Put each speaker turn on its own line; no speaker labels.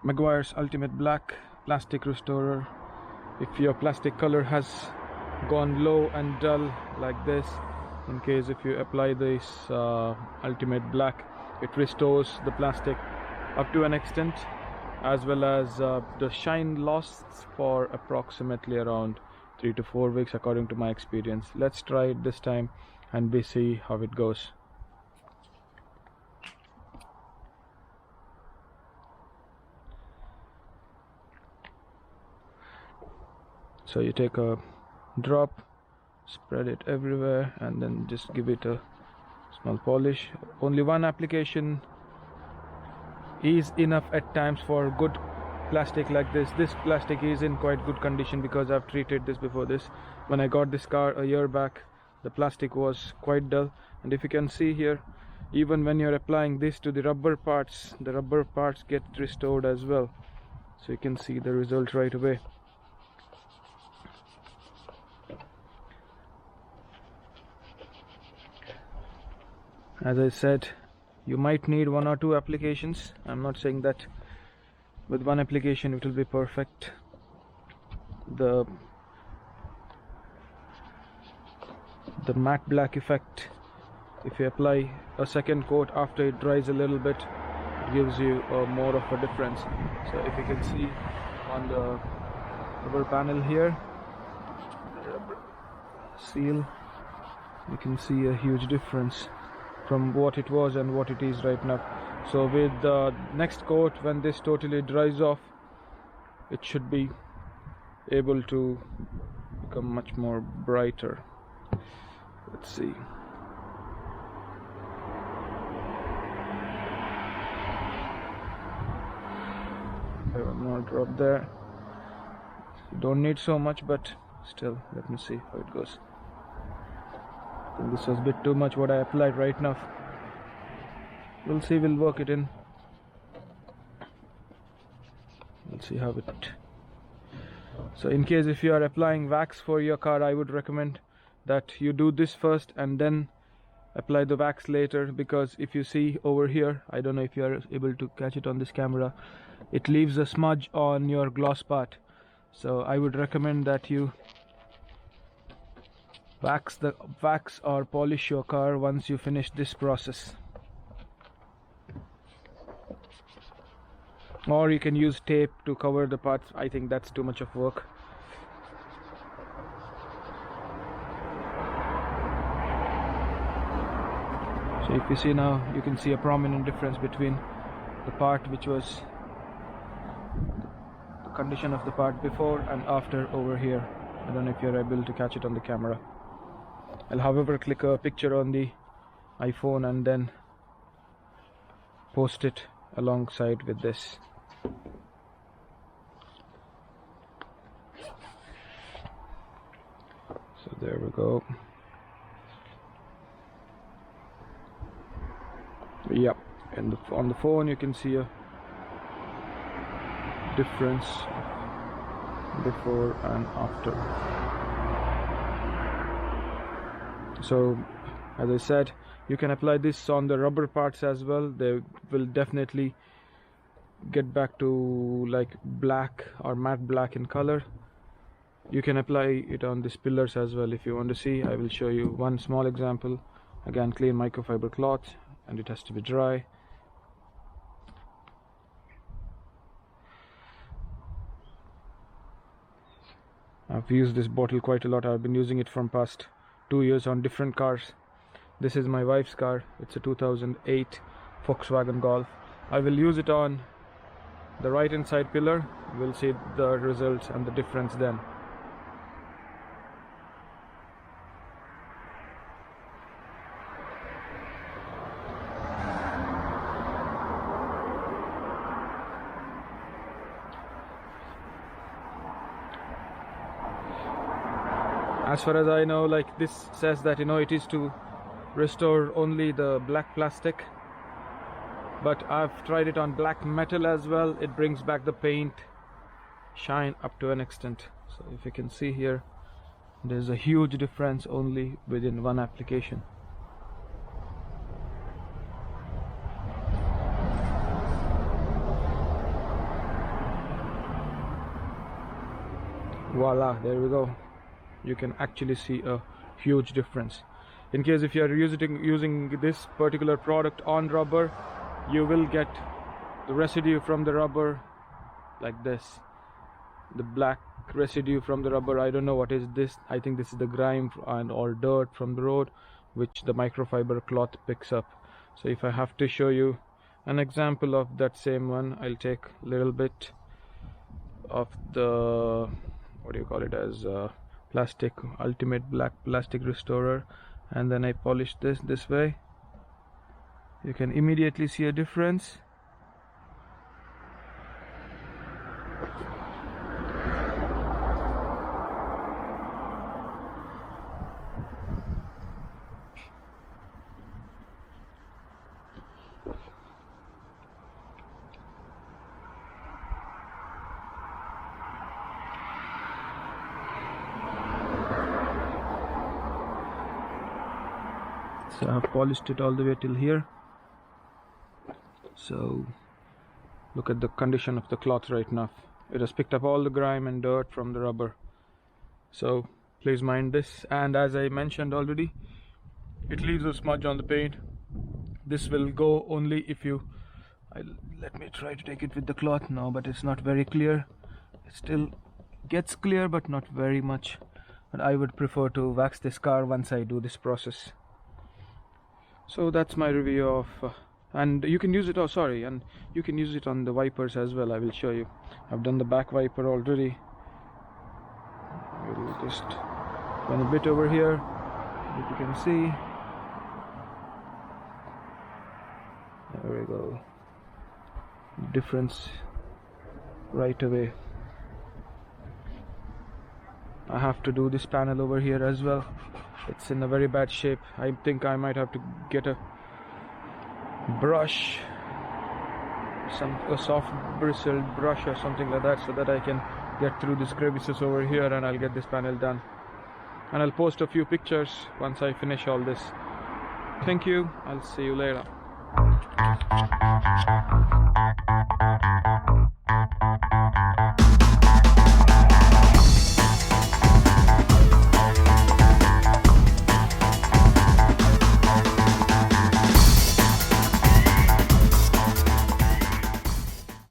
Meguiar's Ultimate Black Plastic Restorer. If your plastic color has gone low and dull like this, in case if you apply this Ultimate Black, it restores the plastic up to an extent, as well as the shine lasts for approximately around 3 to 4 weeks according to my experience. Let's try it this time and we see how it goes. So you take a drop, spread it everywhere, and then just give it a small polish. Only one application is enough at times for good plastic like this. This plastic is in quite good condition because I've treated this before this. When I got this car a year back, the plastic was quite dull, and if you can see here, even when you're applying this to the rubber parts get restored as well. So you can see the result right away. As I said, you might need 1 or 2 applications. I'm not saying that with one application it will be perfect. The matte black effect, if you apply a second coat after it dries a little bit, it gives you more of a difference. So if you can see on the rubber panel here, rubber seal, you can see a huge difference from what it was and what it is right now. So with the next coat, when this totally dries off, it should be able to become much more brighter. Let's see. I have one more drop there. You don't need so much, but still, let me see how it goes. I think this was a bit too much what I applied right now. We'll see, we'll work it in. We'll see how it... So in case if you are applying wax for your car, I would recommend that you do this first and then apply the wax later, because if you see over here, I don't know if you are able to catch it on this camera, it leaves a smudge on your gloss part. So I would recommend that you wax or polish your car once you finish this process. Or you can use tape to cover the parts. I think that's too much of work. So if you see now, you can see a prominent difference between the part which was the condition of the part before and after over here. I don't know if you're able to catch it on the camera. I'll however click a picture on the iPhone and then post it alongside with this. So there we go. Yep, and on the phone you can see a difference before and after. So as I said, you can apply this on the rubber parts as well. They will definitely get back to like black or matte black in color. You can apply it on these pillars as well if you want to see. I will show you one small example. Again, clean microfiber cloth, and it has to be dry. I've used this bottle quite a lot. I've been using it from past 2 years on different cars. This is my wife's car. It's a 2008 Volkswagen Golf. I will use it on the right hand side pillar. We'll see the results and the difference then. As far as I know, like this says that it is to restore only the black plastic, but I've tried it on black metal as well. It brings back the paint shine up to an extent. So if you can see here, there's a huge difference only within one application. voila, there we go. You can actually see a huge difference. In case if you are using this particular product on rubber, you will get the residue from the rubber like this, the black residue from the rubber. I don't know what is this. I think this is the grime and or dirt from the road, which the microfiber cloth picks up. So if I have to show you an example of that same one, I'll take a little bit of the, what do you call it, as plastic, ultimate black plastic restorer, and then I polish this way. You can immediately see a difference. So I have polished it all the way till here. So look at the condition of the cloth right now. It has picked up all the grime and dirt from the rubber. So please mind this. And as I mentioned already, it leaves a smudge on the paint. This will go only if you, let me try to take it with the cloth now, but it's not very clear. It still gets clear, but not very much. But I would prefer to wax this car once I do this process. So that's my review of and you can use it, and you can use it on the wipers as well. I will show you. I've done the back wiper already. We'll just run a bit over here, if you can see. There we go. Difference right away. I have to do this panel over here as well. It's in a very bad shape. I think I might have to get a brush, a soft bristled brush or something like that, so that I can get through these crevices over here, and I'll get this panel done. And I'll post a few pictures once I finish all this. Thank you. I'll see you later.